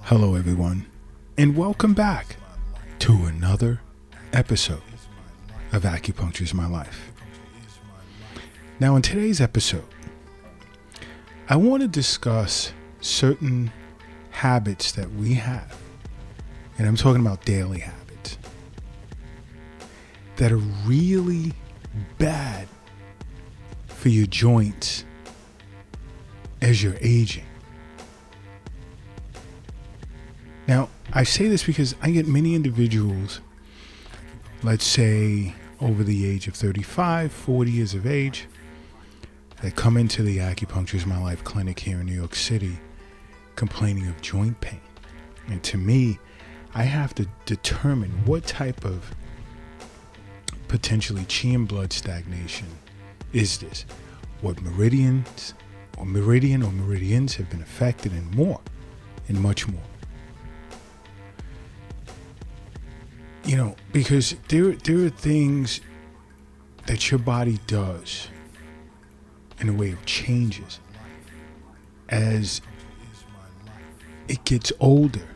Hello, everyone, and welcome back to another episode of Acupuncture is My Life. Now, in today's episode, I want to discuss certain habits that we have, and I'm talking about daily habits, that are really bad for your joints as you're aging. Now, I say this because I get many individuals, let's say over the age of 35, 40 years of age, that come into the Acupuncture is My Life clinic here in New York City complaining of joint pain. And to me, I have to determine what type of potentially chi and blood stagnation is this. What meridians or meridians have been affected, and more, and much more. You know, because there are things that your body does in a way of changes as it gets older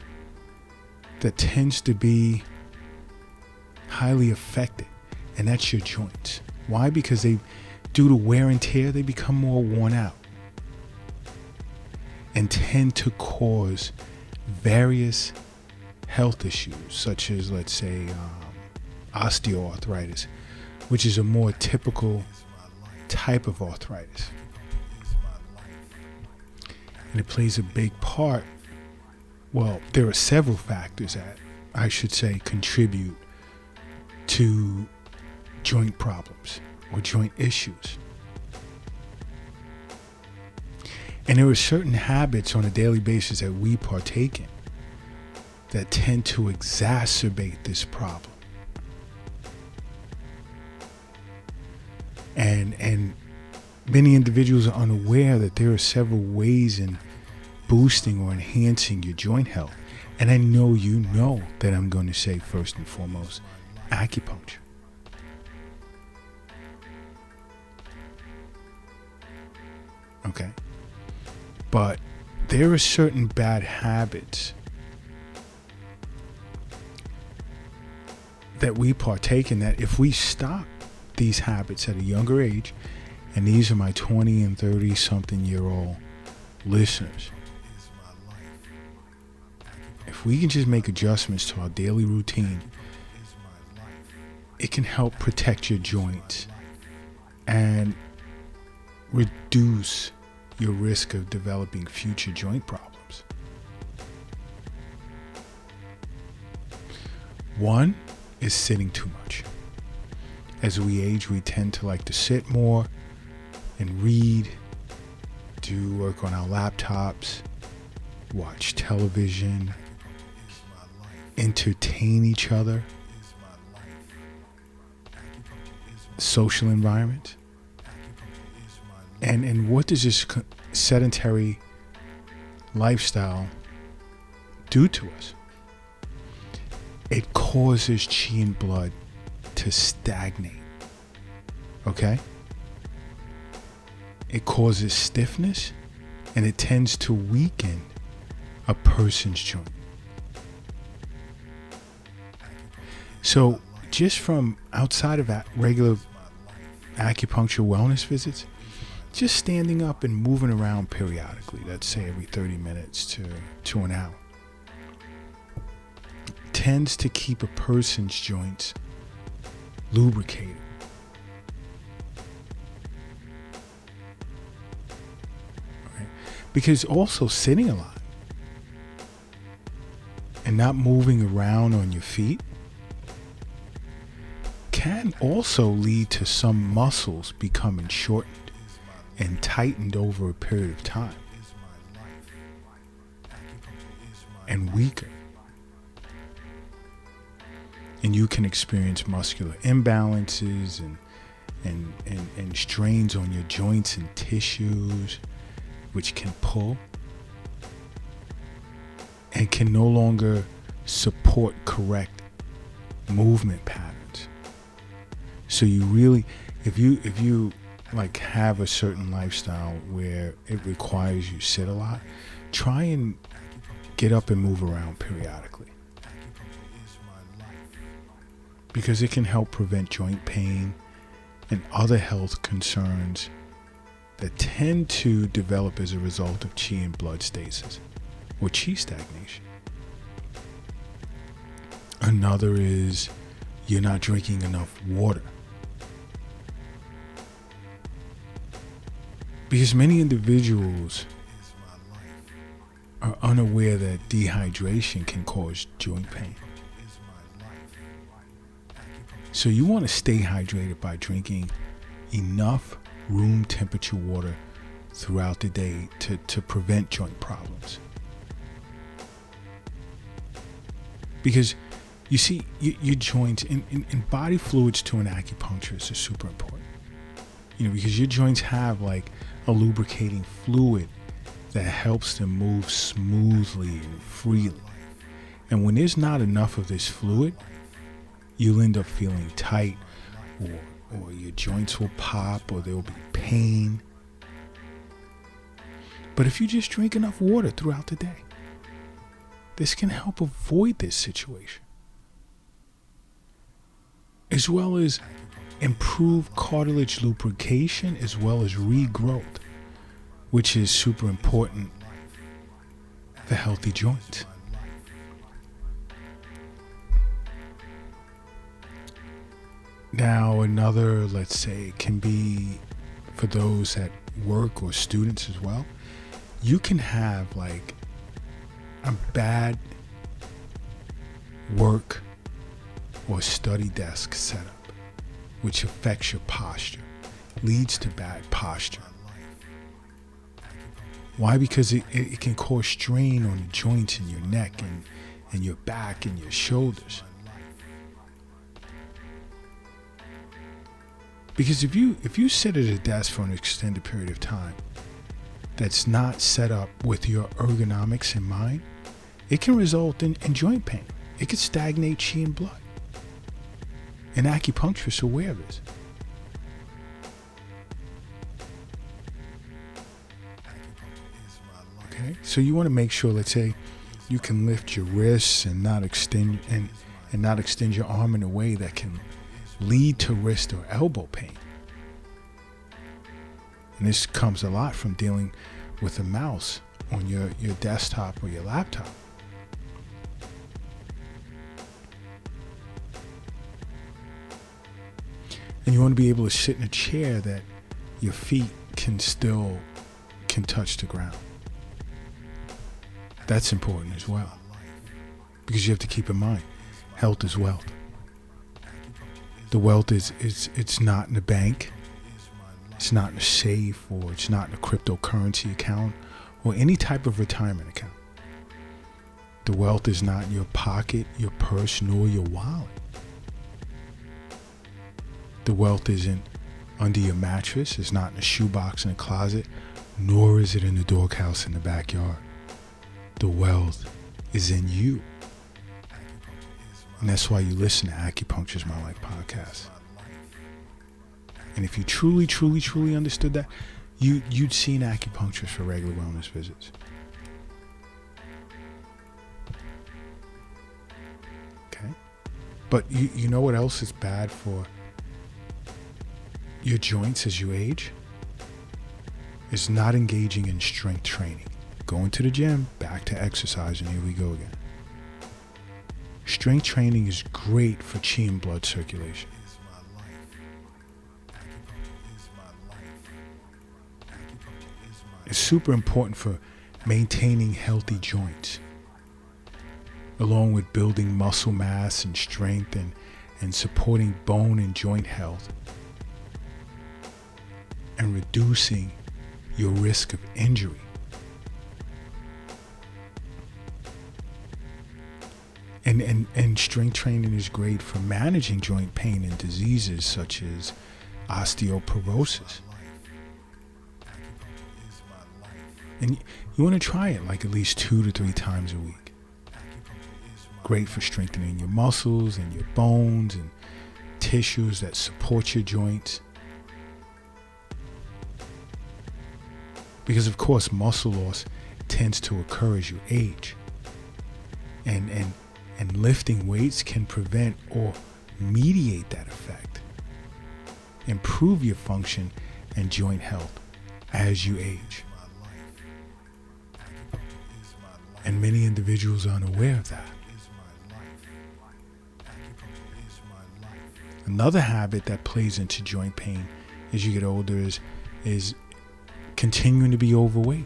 that tends to be highly affected, and that's your joints. Why? Because due to wear and tear, they become more worn out and tend to cause various health issues, such as, let's say, osteoarthritis, which is a more typical type of arthritis. And it plays a big part. Well, there are several factors that, I should say, contribute to joint problems or joint issues. And there are certain habits on a daily basis that we partake in that tend to exacerbate this problem. And many individuals are unaware that there are several ways in boosting or enhancing your joint health. And I know you know that I'm going to say, first and foremost, acupuncture. Okay? But there are certain bad habits that we partake in, that if we stop these habits at a younger age, and these are my 20 and 30 something year old listeners, if we can just make adjustments to our daily routine, it can help protect your joints and reduce your risk of developing future joint problems. One is sitting too much. As we age, we tend to like to sit more and read, do work on our laptops, watch television, entertain each other, social environment. And what does this sedentary lifestyle do to us? It causes chi and blood to stagnate. Okay? It causes stiffness, and it tends to weaken a person's joint. So, just from outside of regular acupuncture wellness visits, just standing up and moving around periodically, let's say every 30 minutes to an hour, tends to keep a person's joints lubricated. Right? Because also sitting a lot and not moving around on your feet can also lead to some muscles becoming shortened and tightened over a period of time and weaker. And you can experience muscular imbalances and strains on your joints and tissues, which can pull and can no longer support correct movement patterns. So you really, if you like have a certain lifestyle where it requires you sit a lot, try and get up and move around periodically, because it can help prevent joint pain and other health concerns that tend to develop as a result of qi and blood stasis or qi stagnation. Another is you're not drinking enough water. Because many individuals are unaware that dehydration can cause joint pain. So you want to stay hydrated by drinking enough room temperature water throughout the day to prevent joint problems. Because you see, your joints and body fluids to an acupuncturist is super important. Because your joints have like a lubricating fluid that helps them move smoothly and freely. And when there's not enough of this fluid, you'll end up feeling tight, or your joints will pop, or there will be pain. But if you just drink enough water throughout the day, this can help avoid this situation, as well as improve cartilage lubrication, as well as regrowth, which is super important for healthy joints. Now, another, let's say, can be for those at work or students as well. You can have like a bad work or study desk setup, which affects your posture, leads to bad posture. Why? Because it can cause strain on the joints in your neck and your back and your shoulders. Because if you sit at a desk for an extended period of time that's not set up with your ergonomics in mind, it can result in joint pain. It can stagnate qi and blood. And acupuncturists are aware of this. Okay, so you want to make sure, let's say, you can lift your wrists and not extend your arm in a way that can lead to wrist or elbow pain. And this comes a lot from dealing with a mouse on your desktop or your laptop. And you want to be able to sit in a chair that your feet can touch the ground. That's important as well, because you have to keep in mind, health is wealth. The wealth it's not in the bank, it's not in a safe, or it's not in a cryptocurrency account or any type of retirement account. The wealth is not in your pocket, your purse, nor your wallet. The wealth isn't under your mattress, it's not in a shoebox in a closet, nor is it in the doghouse in the backyard. The wealth is in you. And that's why you listen to Acupuncture is My Life podcast. And if you truly, truly, truly understood that, you'd see an acupuncturist for regular wellness visits. Okay? But you know what else is bad for your joints as you age? Is not engaging in strength training. Going to the gym, back to exercise, and here we go again. Strength training is great for qi and blood circulation. It's super important for maintaining healthy joints, along with building muscle mass and strength and supporting bone and joint health, and reducing your risk of injury. And strength training is great for managing joint pain and diseases such as osteoporosis. And you want to try it like at least 2 to 3 times a week. Great for strengthening your muscles and your bones and tissues that support your joints. Because of course muscle loss tends to occur as you age. and lifting weights can prevent or mediate that effect, improve your function and joint health as you age. And many individuals aren't aware of that. Another habit that plays into joint pain as you get older is continuing to be overweight.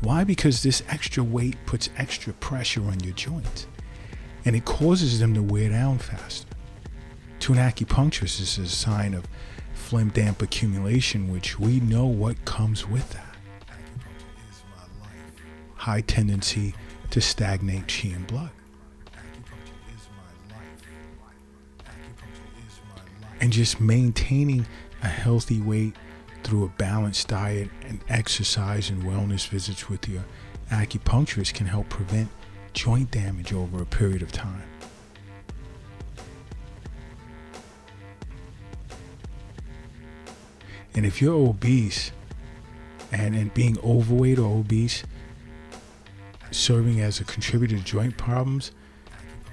Why? Because this extra weight puts extra pressure on your joints, and it causes them to wear down faster. To an acupuncturist, this is a sign of phlegm damp accumulation, which we know what comes with that. High tendency to stagnate qi and blood. And just maintaining a healthy weight through a balanced diet and exercise and wellness visits with your acupuncturist can help prevent joint damage over a period of time. And if you're obese and being overweight or obese serving as a contributor to joint problems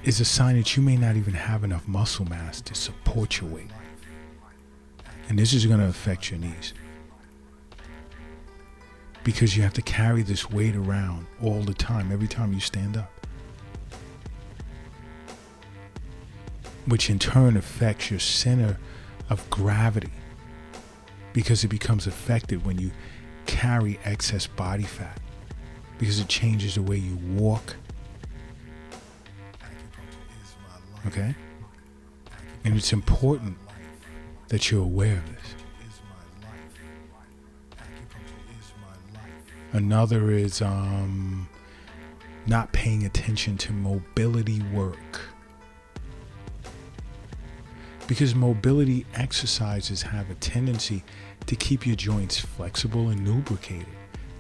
is a sign that you may not even have enough muscle mass to support your weight. And this is going to affect your knees, because you have to carry this weight around all the time, every time you stand up, which in turn affects your center of gravity, because it becomes affected when you carry excess body fat, because it changes the way you walk. Okay? And it's important that you're aware of this. Another is not paying attention to mobility work. Because mobility exercises have a tendency to keep your joints flexible and lubricated.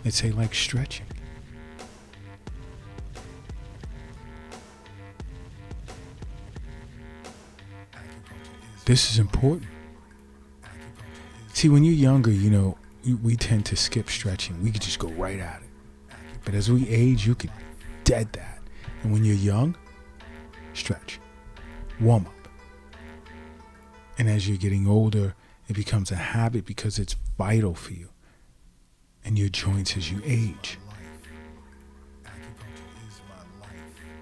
Let's say like stretching. This is important. See, when you're younger, we tend to skip stretching. We could just go right at it. But as we age, you could dead that. And when you're young, stretch. Warm up. And as you're getting older, it becomes a habit because it's vital for you and your joints as you age.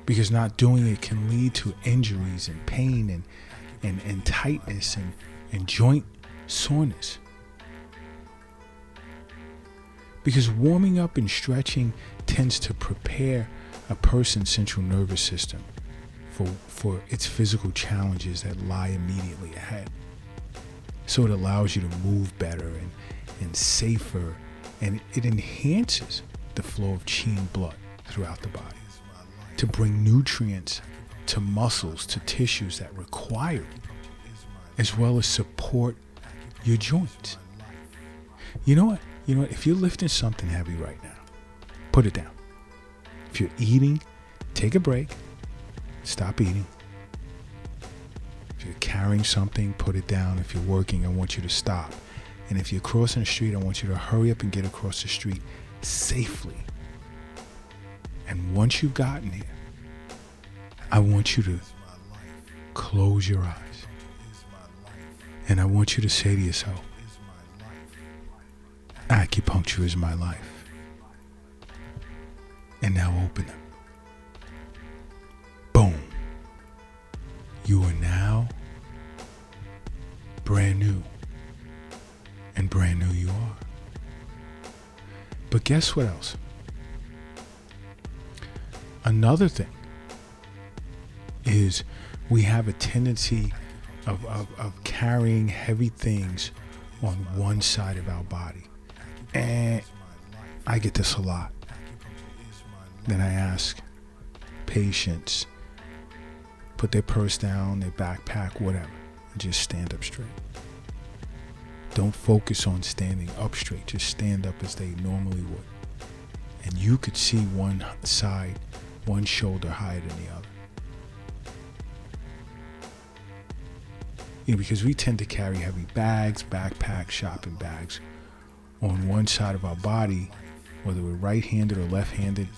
Because not doing it can lead to injuries and pain and tightness and joint soreness. Because warming up and stretching tends to prepare a person's central nervous system for its physical challenges that lie immediately ahead. So it allows you to move better and safer, and it enhances the flow of qi and blood throughout the body to bring nutrients to muscles, to tissues that require it, as well as support your joints. You know what? If you're lifting something heavy right now, put it down. If you're eating, take a break. Stop eating. If you're carrying something, put it down. If you're working, I want you to stop. And if you're crossing the street, I want you to hurry up and get across the street safely. And once you've gotten here, I want you to close your eyes. And I want you to say to yourself, acupuncture is my life. And now open them. Boom. You are now brand new. And brand new you are. But guess what else? Another thing is we have a tendency of carrying heavy things on one side of our body. And I get this a lot. Then I ask patients, put their purse down, their backpack, whatever, and just stand up straight. Don't focus on standing up straight. Just stand up as they normally would. And you could see one side, one shoulder higher than the other. Because we tend to carry heavy bags, backpacks, shopping bags on one side of our body, whether we're right-handed or left-handed.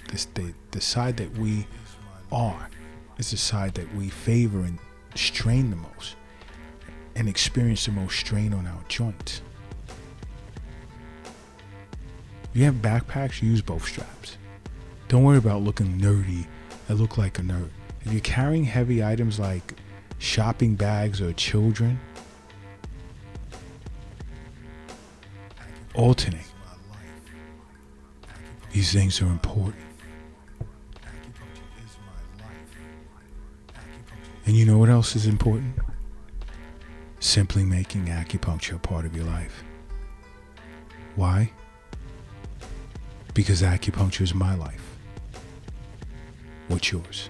the side that we are is the side that we favor and strain the most and experience the most strain on our joints. If you have backpacks, use both straps. Don't worry about looking nerdy. I look like a nerd. If you're carrying heavy items like shopping bags or children, alternate. These things are important. And you know what else is important? Simply making acupuncture a part of your life. Why? Because acupuncture is my life. What's yours?